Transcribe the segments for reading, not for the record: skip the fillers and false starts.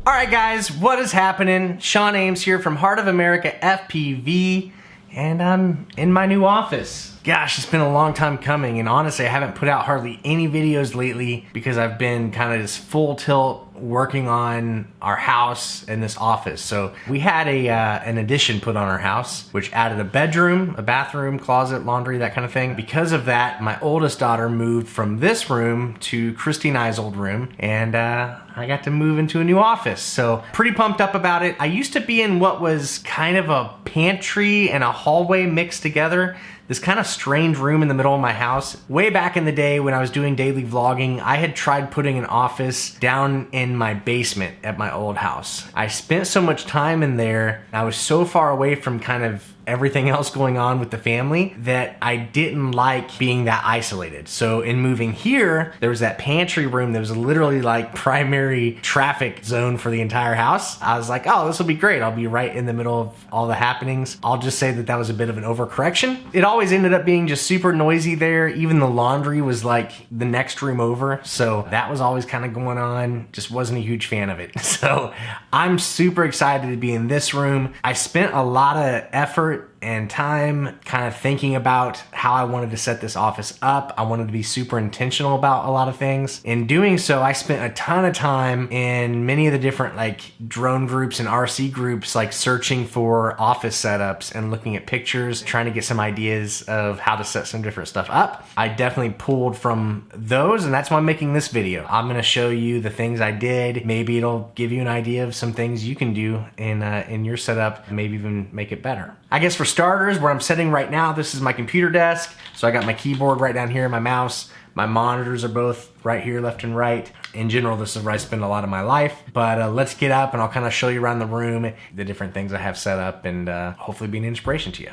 Alright guys, what is happening? Sean Ames here from Heart of America FPV, and I'm in my new office. Gosh, it's been a long time coming, and honestly I haven't put out hardly any videos lately because I've been kind of just full tilt working on our house and this office. So we had an addition put on our house, which added a bedroom, a bathroom, closet, laundry, that kind of thing. Because of that, my oldest daughter moved from this room to Christy and I's old room, and I got to move into a new office. So pretty pumped up about it. I used to be in what was kind of a pantry and a hallway mixed together. This kind of strange room in the middle of my house. Way back in the day when I was doing daily vlogging, I had tried putting an office down in my basement at my old house. I spent so much time in there, I was so far away from kind of everything else going on with the family that I didn't like being that isolated. So in moving here, there was that pantry room that was literally like primary traffic zone for the entire house. I was like, oh, this will be great. I'll be right in the middle of all the happenings. I'll just say that that was a bit of an overcorrection. It always ended up being just super noisy there. Even the laundry was like the next room over. So that was always kind of going on. Just wasn't a huge fan of it. So I'm super excited to be in this room. I spent a lot of effort and time kind of thinking about how I wanted to set this office up. I wanted to be super intentional about a lot of things. In doing so, I spent a ton of time in many of the different like drone groups and RC groups, like searching for office setups and looking at pictures, trying to get some ideas of how to set some different stuff up. I definitely pulled from those, and that's why I'm making this video. I'm gonna show you the things I did. Maybe it'll give you an idea of some things you can do in your setup, maybe even make it better. I guess for starters, where I'm sitting right now, this is my computer desk. So I got my keyboard right down here, my mouse. My monitors are both right here, left and right. In general, this is where I spend a lot of my life. But let's get up and I'll kind of show you around the room, the different things I have set up, and hopefully be an inspiration to you.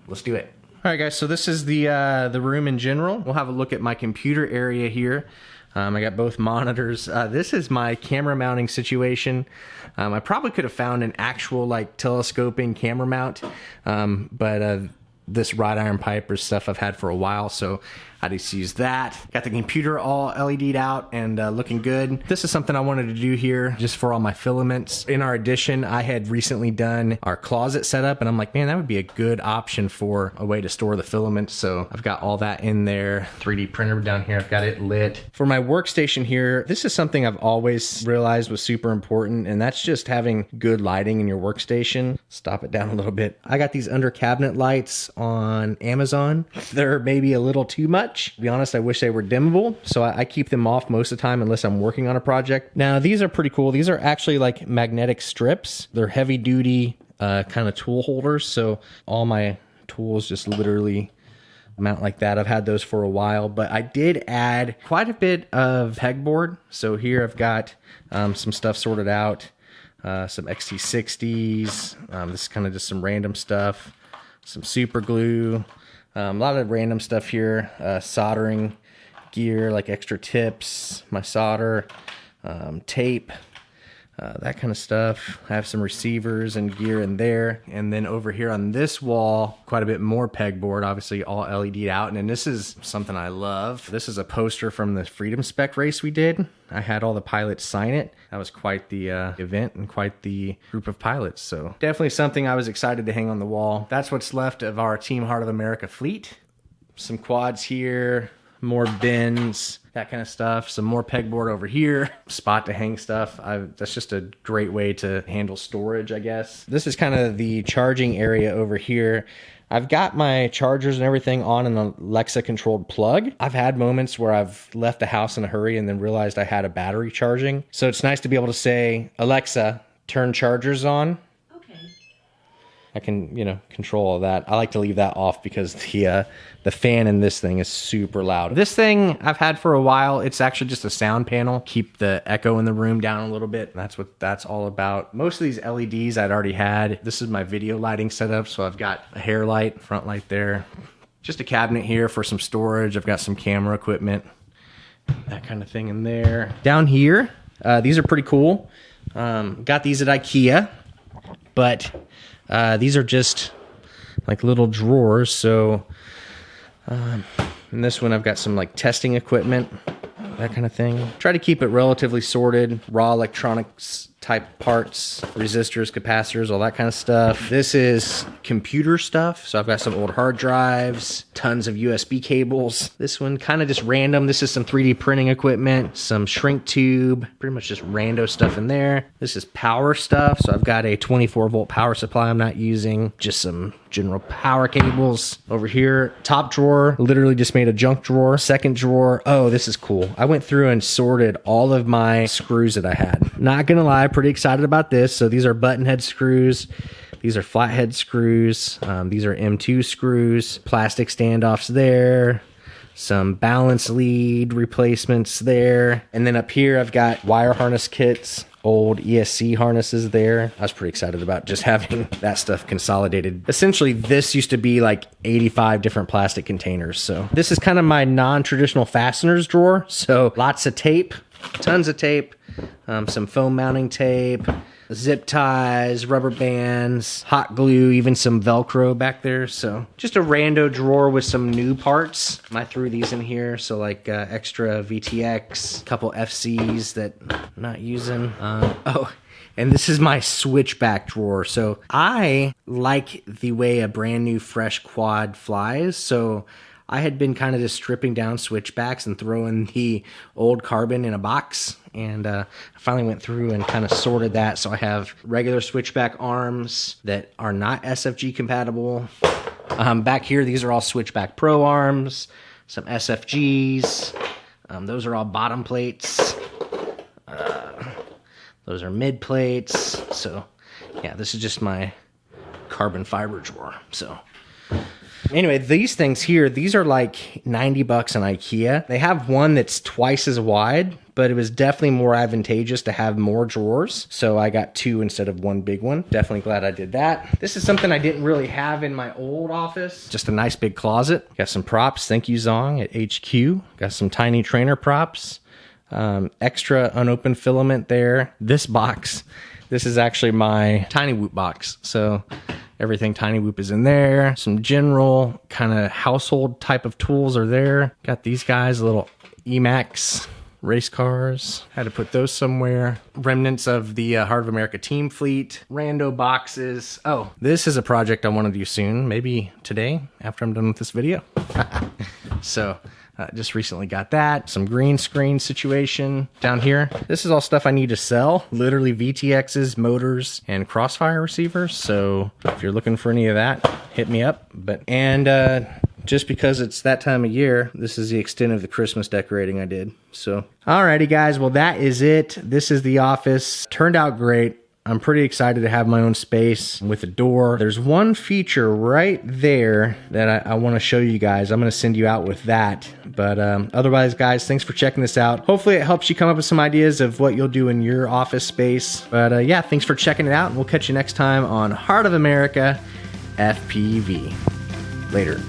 Let's do it. All right, guys, so this is the room in general. We'll have a look at my computer area here. I got both monitors. This is my camera mounting situation. I probably could have found an actual like telescoping camera mount, but this wrought iron pipe or stuff I've had for a while, so I just use that. Got the computer all LED'd out and looking good. This is something I wanted to do here just for all my filaments. In our addition, I had recently done our closet setup, and I'm like, man, that would be a good option for a way to store the filaments. So I've got all that in there. 3D printer down here, I've got it lit. For my workstation here, this is something I've always realized was super important, and that's just having good lighting in your workstation. Stop it down a little bit. I got these under cabinet lights on Amazon. They're maybe a little too much. To be honest, I wish they were dimmable, so I keep them off most of the time unless I'm working on a project. Now, these are pretty cool. These are actually like magnetic strips. They're heavy duty kind of tool holders, so all my tools just literally mount like that. I've had those for a while, but I did add quite a bit of pegboard. So here I've got some stuff sorted out, some XT60s. This is kind of just some random stuff, some super glue. A lot of random stuff here, soldering gear, like extra tips, my solder, tape, that kind of stuff. I have some receivers and gear in there. And then over here on this wall, quite a bit more pegboard, obviously all LED'd out. And then this is something I love. This is a poster from the Freedom Spec race we did. I had all the pilots sign it. That was quite the event and quite the group of pilots. So definitely something I was excited to hang on the wall. That's what's left of our Team Heart of America fleet. Some quads here, more bins, that kind of stuff. Some more pegboard over here, spot to hang stuff. That's just a great way to handle storage, I guess. This is kind of the charging area over here. I've got my chargers and everything on an Alexa controlled plug. I've had moments where I've left the house in a hurry and then realized I had a battery charging. So it's nice to be able to say, Alexa, turn chargers on. I can, you know, control all that. I like to leave that off because the fan in this thing is super loud. This thing I've had for a while. It's actually just a sound panel. Keep the echo in the room down a little bit. That's what that's all about. Most of these LEDs I'd already had. This is my video lighting setup. So I've got a hair light, front light there. Just a cabinet here for some storage. I've got some camera equipment, that kind of thing in there. Down here, these are pretty cool. Got these at IKEA, but these are just like little drawers. So in this one I've got some like testing equipment, that kind of thing. Try to keep it relatively sorted. Raw electronics type parts, resistors, capacitors, all that kind of stuff. This is computer stuff. So I've got some old hard drives, tons of USB cables. This one kind of just random. This is some 3D printing equipment, some shrink tube, pretty much just rando stuff in there. This is power stuff. So I've got a 24-volt power supply I'm not using, just some general power cables. Over here, top drawer, literally just made a junk drawer. Second drawer, oh, this is cool. I went through and sorted all of my screws that I had. Not gonna lie, pretty excited about this. So these are button head screws. These are flathead screws. These are M2 screws, plastic standoffs there, some balance lead replacements there. And then up here, I've got wire harness kits, old ESC harnesses there. I was pretty excited about just having that stuff consolidated. Essentially, this used to be like 85 different plastic containers. So this is kind of my non-traditional fasteners drawer. So lots of tape, tons of tape, some foam mounting tape, zip ties, rubber bands, hot glue, even some Velcro back there. So just a rando drawer with some new parts. I threw these in here. So like extra VTX, couple FCs that I'm not using. Oh, and this is my switchback drawer. So I like the way a brand new fresh quad flies. So I had been kind of just stripping down switchbacks and throwing the old carbon in a box. And I finally went through and kind of sorted that. So I have regular switchback arms that are not SFG compatible. Back here, these are all Switchback Pro arms, some SFGs. Those are all bottom plates. Those are mid plates. So yeah, this is just my carbon fiber drawer. So anyway, these things here, these are like 90 bucks on IKEA. They have one that's twice as wide, but it was definitely more advantageous to have more drawers. So I got two instead of one big one. Definitely glad I did that. This is something I didn't really have in my old office. Just a nice big closet. Got some props. Thank you, Zong at HQ. Got some tiny trainer props. Extra unopened filament there. This box, this is actually my Tiny Whoop box. So everything Tiny Whoop is in there. Some general kind of household type of tools are there. Got these guys, little Emax race cars. Had to put those somewhere. Remnants of the Heart of America team fleet. Rando boxes. Oh, this is a project I want to do soon. Maybe today after I'm done with this video. So just recently got that. Some green screen situation down here. This is all stuff I need to sell. Literally VTXs, motors, and crossfire receivers. So if you're looking for any of that, hit me up. Just because it's that time of year, this is the extent of the Christmas decorating I did. So, alrighty guys, well that is it. This is the office. Turned out great. I'm pretty excited to have my own space with a door. There's one feature right there that I want to show you guys. I'm going to send you out with that. But otherwise, guys, thanks for checking this out. Hopefully it helps you come up with some ideas of what you'll do in your office space. But yeah, thanks for checking it out. And we'll catch you next time on Heart of America FPV. Later.